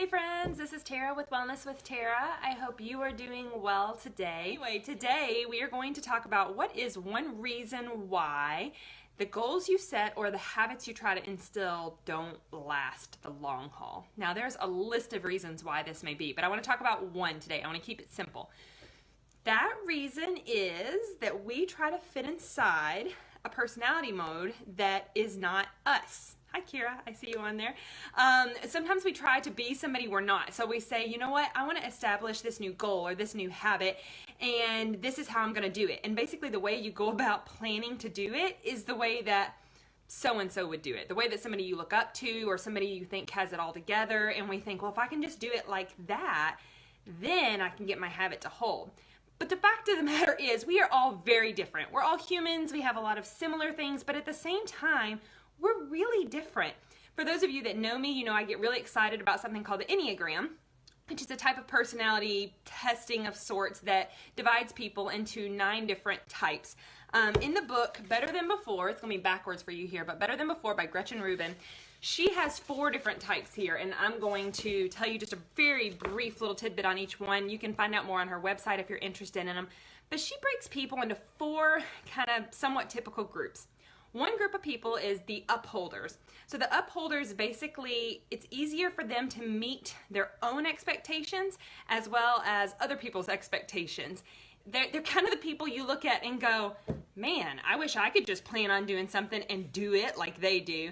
Hey friends, this is Tara with Wellness with Tara. I hope you are doing well today. Anyway, today we are going to talk about what is one reason why the goals you set or the habits you try to instill don't last the long haul. Now there's a list of reasons why this may be, but I want to talk about one today. I want to keep it simple. That reason is that we try to fit inside a personality mode that is not us. Hi Kira, I see you on there. Sometimes we try to be somebody we're not. So we say, you know what, I want to establish this new goal or this new habit, and this is how I'm going to do it. And basically the way you go about planning to do it is the way that so-and-so would do it. The way that somebody you look up to or somebody you think has it all together, and we think, well, if I can just do it like that, then I can get my habit to hold. But the fact of the matter is we are all very different. We're all humans. We have a lot of similar things, but at the same time, we're really different. For those of you that know me, you know I get really excited about something called the Enneagram, which is a type of personality testing of sorts that divides people into 9 different types. In the book, Better Than Before, it's going to be backwards for you here, but Better Than Before by Gretchen Rubin, she has 4 different types here, and I'm going to tell you just a very brief little tidbit on each one. You can find out more on her website if you're interested in them. But she breaks people into 4 kind of somewhat typical groups. One group of people is the upholders. So the upholders, basically, it's easier for them to meet their own expectations as well as other people's expectations. They're kind of the people you look at and go, man, I wish I could just plan on doing something and do it like they do.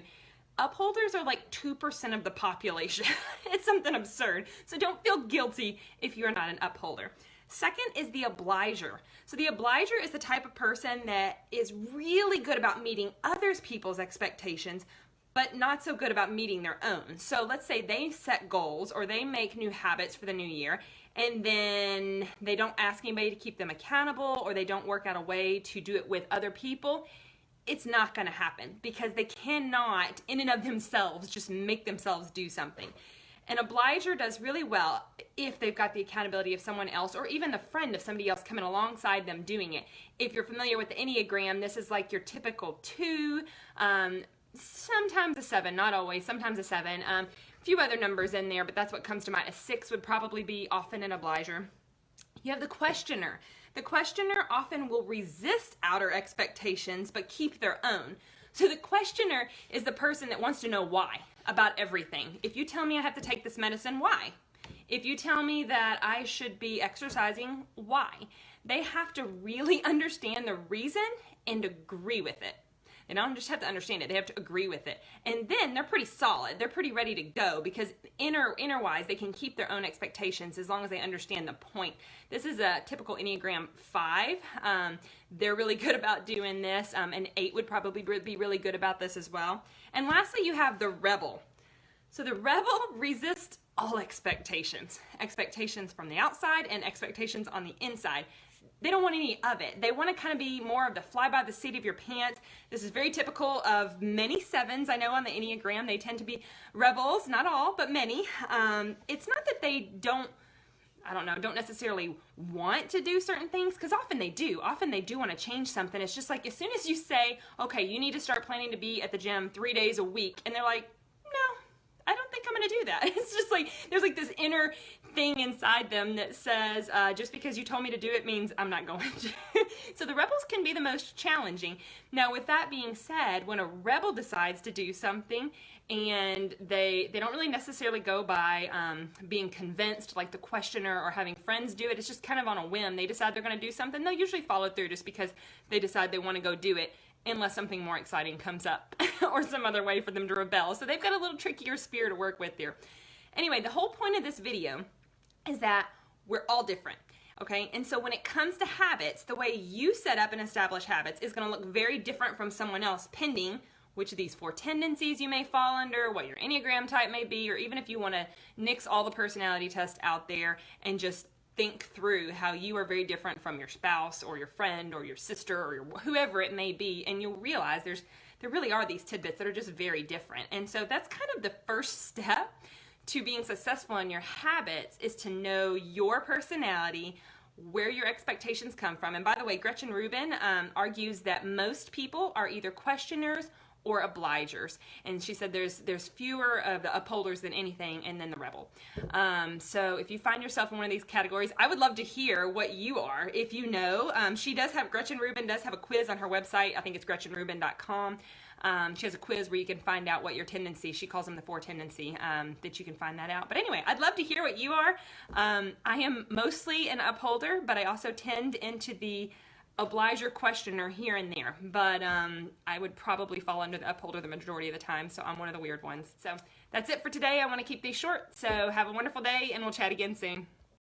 Upholders are like 2% of the population. It's something absurd. So don't feel guilty if you're not an upholder. Second is the obliger. So the obliger is the type of person that is really good about meeting others people's expectations, but not so good about meeting their own. So let's say they set goals or they make new habits for the new year, and then they don't ask anybody to keep them accountable, or they don't work out a way to do it with other people. It's not going to happen because they cannot, in and of themselves, just make themselves do something. An obliger does really well if they've got the accountability of someone else, or even the friend of somebody else coming alongside them doing it. If you're familiar with the Enneagram, this is like your typical 2, sometimes a 7, not always, sometimes a 7. A few other numbers in there, but that's what comes to mind. A 6 would probably be often an obliger. You have the questioner. The questioner often will resist outer expectations, but keep their own. So the questioner is the person that wants to know why about everything. If you tell me I have to take this medicine, why? If you tell me that I should be exercising, why? They have to really understand the reason and agree with it. They don't just have to understand it, they have to agree with it. And then they're pretty solid. They're pretty ready to go because inner-wise, they can keep their own expectations as long as they understand the point. This is a typical Enneagram 5. They're really good about doing this. An 8 would probably be really good about this as well. And lastly, you have the rebel. So the rebel resists all expectations. Expectations from the outside and expectations on the inside. They don't want any of it. They want to kind of be more of the fly by the seat of your pants. This is very typical of many 7s I know on the Enneagram. They tend to be rebels, not all, but many. It's not that they don't necessarily want to do certain things, because often they do. Often they do want to change something. It's just like as soon as you say, okay, you need to start planning to be at the gym 3 days a week, and they're like, no, I don't think I'm going to do that. It's just like there's like this inner thing inside them that says, just because you told me to do it means I'm not going to. So the rebels can be the most challenging. Now, with that being said, when a rebel decides to do something and they don't really necessarily go by being convinced like the questioner or having friends do it, it's just kind of on a whim. They decide they're going to do something. They'll usually follow through just because they decide they want to go do it, unless something more exciting comes up or some other way for them to rebel. So they've got a little trickier spear to work with here. Anyway, the whole point of this video is that we're all different, okay? And so when it comes to habits, the way you set up and establish habits is going to look very different from someone else, pending which of these 4 tendencies you may fall under, what your Enneagram type may be, or even if you want to nix all the personality tests out there and just think through how you are very different from your spouse or your friend or your sister or whoever it may be, and you'll realize there really are these tidbits that are just very different. And so that's kind of the first step to being successful in your habits, is to know your personality, where your expectations come from. And by the way, Gretchen Rubin argues that most people are either questioners or obligers. And she said there's fewer of the upholders than anything, and then the rebel. So if you find yourself in one of these categories, I would love to hear what you are. If you know, Gretchen Rubin does have a quiz on her website. I think it's GretchenRubin.com. She has a quiz where you can find out what your tendency, she calls them the 4 tendency, that you can find that out. But anyway, I'd love to hear what you are. I am mostly an upholder, but I also tend into the obliger questioner here and there. But I would probably fall under the upholder the majority of the time, so I'm one of the weird ones. So that's it for today. I want to keep these short, so have a wonderful day, and we'll chat again soon.